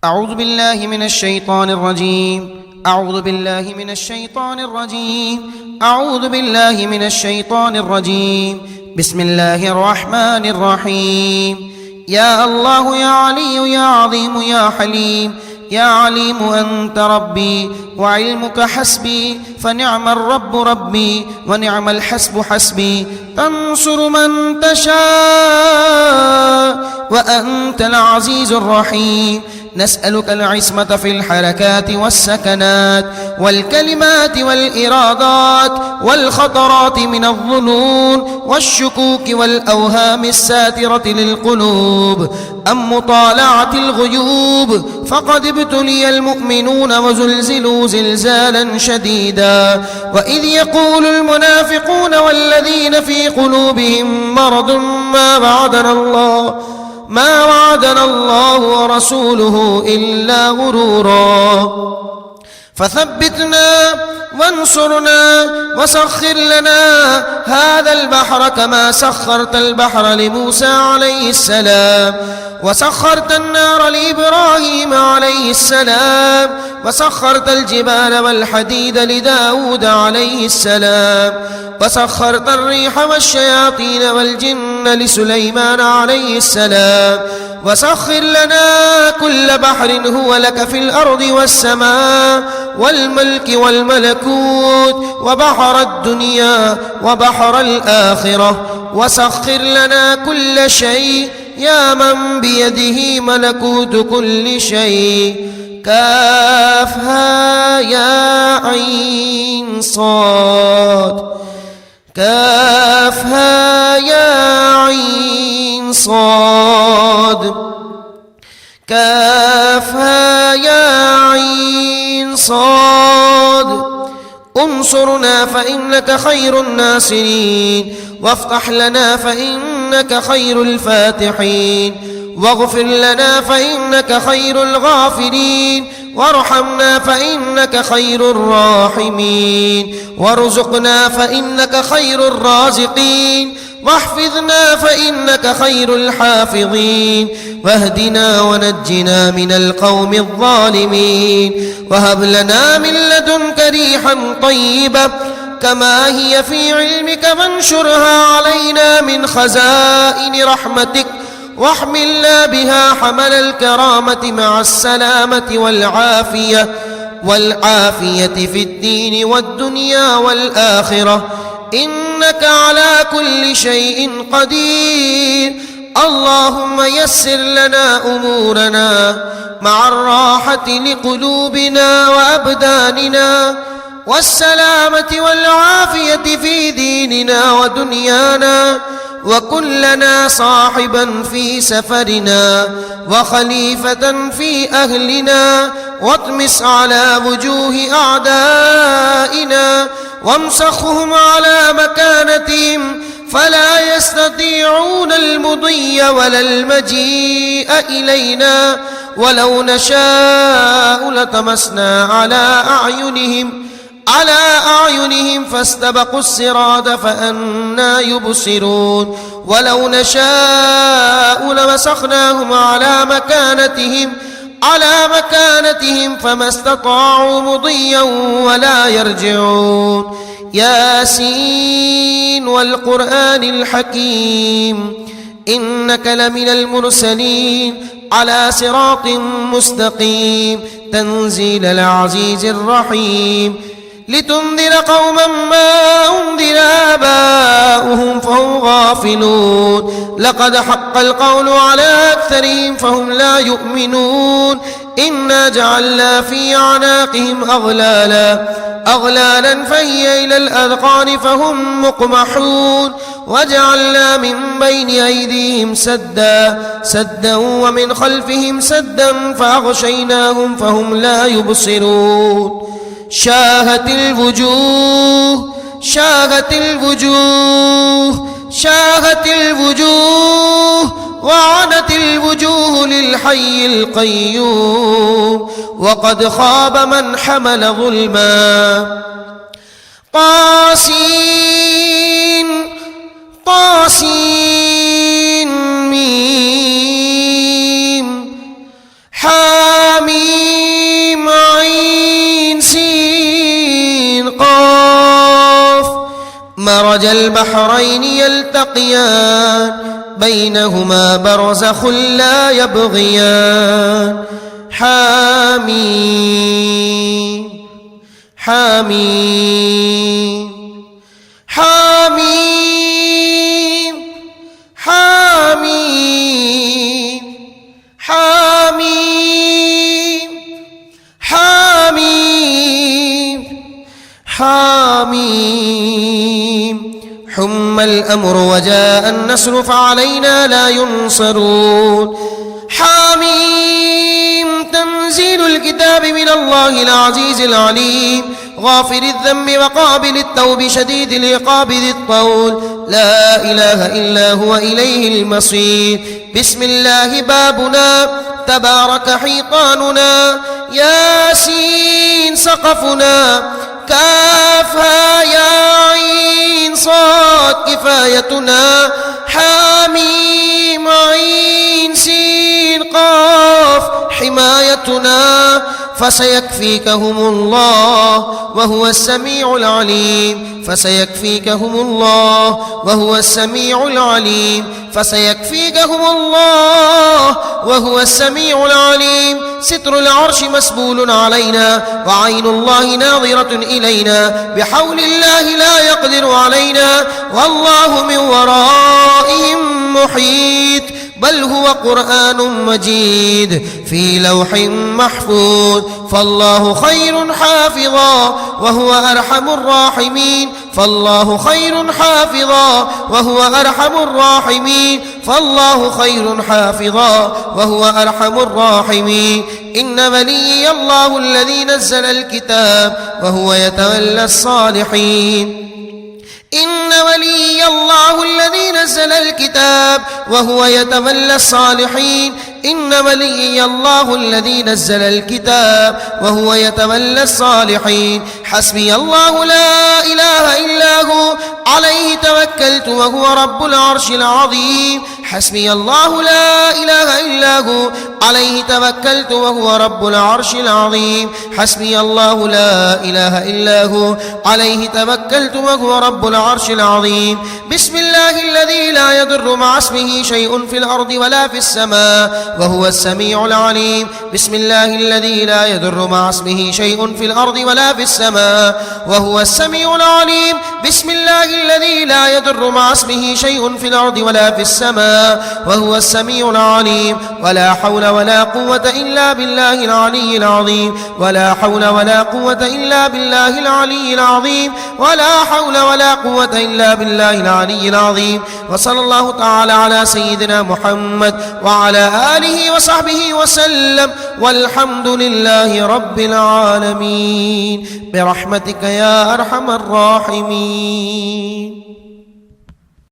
أعوذ بالله من الشيطان الرجيم. أعوذ بالله من الشيطان الرجيم. أعوذ بالله من الشيطان الرجيم. بسم الله الرحمن الرحيم. يا الله يا علي يا عظيم يا حليم، يا عليم أنت ربي وعلمك حسبي، فنعم الرب ربي ونعم الحسب حسبي. تنصر من تشاء وأنت العزيز الرحيم. نسألك العصمة في الحركات والسكنات والكلمات والإرادات والخطرات من الظنون والشكوك والأوهام الساترة للقلوب أم مطالعة الغيوب، فقد ابتلي المؤمنون وزلزلوا زلزالا شديدا. وإذ يقول المنافقون والذين في قلوبهم مرض ما وعدنا الله ورسوله إلا غرورا. فثبتنا وانصرنا وسخر لنا هذا البحر كما سخرت البحر لموسى عليه السلام، وسخرت النار لإبراهيم عليه السلام، وسخرت الجبال والحديد لداود عليه السلام، وسخرت الريح والشياطين والجن لسليمان عليه السلام. وسخر لنا كل بحر هو لك في الأرض والسماء والملك والملكوت وبحر الدنيا وبحر الآخرة. وسخر لنا كل شيء يا من بيده ملكوت كل شيء. كافها يا عين صاد، كافها يا عين صاد، كافها يا عين صاد. انصرنا فإنك خير الناصرين، وافتح لنا فإنك خير الفاتحين، واغفر لنا فإنك خير الغافرين، وارحمنا فإنك خير الراحمين، وارزقنا فإنك خير الرازقين، واحفظنا فإنك خير الحافظين، واهدنا ونجنا من القوم الظالمين، وهب لنا من لدنك ريحا طيبة كما هي في علمك، وانشرها علينا من خزائن رحمتك، واحملنا بها حمل الكرامة مع السلامة والعافية في الدين والدنيا والآخرة، إنك على كل شيء قدير. اللهم يسر لنا أمورنا مع الراحة لقلوبنا وأبداننا، والسلامة والعافية في ديننا ودنيانا، وكن لنا صاحبا في سفرنا وخليفة في أهلنا، واطمس على وجوه أعدائنا وامسخهم على مكانتهم فلا يستطيعون المضي ولا المجيء إلينا، ولو نشاء لطمسنا على أعينهم فاستبقوا الصراط فأنى يبصرون، ولو نشاء لمسخناهم على مكانتهم فما استطاعوا مضيا ولا يرجعون. ياسين والقرآن الحكيم، إنك لمن المرسلين على صراط مستقيم، تنزيل العزيز الرحيم، لتنذر قوما ما أنذر آباؤهم فهم غافلون. لقد حق القول على أكثرهم فهم لا يؤمنون. إنا جعلنا في أعناقهم أغلالا فهي إلى الأذقان فهم مقمحون، وجعلنا من بين أيديهم سدا ومن خلفهم سدا فأغشيناهم فهم لا يبصرون. شاهت الوجوه وعنت الوجوه للحي القيوم، وقد خاب من حمل ظلما. طاسين ميم حاميم مرج البحرين يلتقيان بينهما برزخ لا يبغيان حميم حميم حميم حميم حميم حميم حميم حم الأمر وجاء النصر فعلينا لا ينصرون حميم تنزيل الكتاب من الله العزيز العليم غافر الذنب وقابل التوب شديد العقاب ذي الطول لا إله إلا هو إليه المصير بسم الله بابنا تبارك حيطاننا ياسين سقفنا كافها يا عين صاد كفايتنا حميم عين سين قاف حمايتنا فسيكفيكهم الله وهو السميع العليم فسيكفيكهم الله وهو السميع العليم فسيكفيكهم الله وهو السميع العليم ستر العرش مسبول علينا وعين الله ناظرة إلينا بحول الله لا يقدر علينا والله من ورائهم محيط بل هو قرآن مجيد في لوح محفوظ فالله خير حافظا وهو أرحم الراحمين فالله خير حافظا وهو أرحم الراحمين فالله خير حافظا وهو أرحم الراحمين إن وليي الله الذي نزل الكتاب وهو يتولى الصالحين إن ولي الله الذي نزل الكتاب وهو يتولى الصالحين إن ولي الله الذي نزل الكتاب وهو يتولى الصالحين حسبي الله لا إله إلا هو عليه توكلت وهو رب العرش العظيم حسبي الله لا إله إلا هو عليه توكلت وهو رب العرش العظيم حسبي الله لا إله إلا هو عليه توكلت وهو رب العرش العظيم بسم الله الذي لا يضر مع اسمه شيء في الأرض ولا في السماء وهو السميع العليم بسم الله الذي لا يضر مع اسمه شيء في الأرض ولا في السماء وهو السميع العليم بسم الله الذي لا يضر مع اسمه شيء في الأرض ولا في السماء وهو السميع العليم ولا حول ولا قوة إلا بالله العلي العظيم ولا حول ولا قوة إلا بالله العلي العظيم ولا حول ولا قوة إلا بالله العلي العظيم وصلى الله تعالى على سيدنا محمد وعلى آله وصحبه وسلم والحمد لله رب العالمين برحمتك يا أرحم الراحمين.